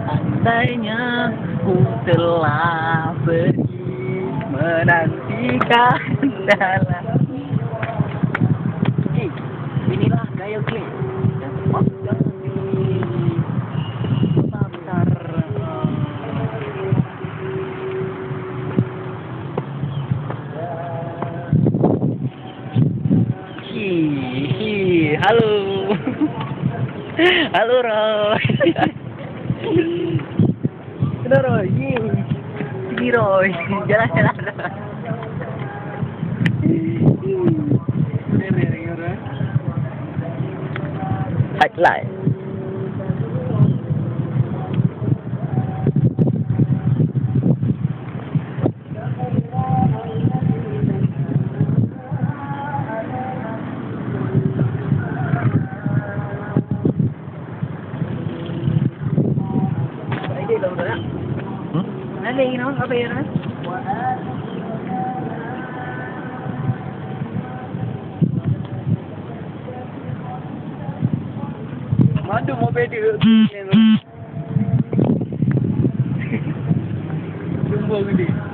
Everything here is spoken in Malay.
Andainya ku telah pergi menantikan dalam. Inilah gaya gue yang tepat di pasar. Hihi, halo. Halo Roy. Kenapa Roy? Ini Roy, jalan-jalan Roy. Highlight. Ada yang nama apa ya Mas? Aduh mau beda. Jumbo gede.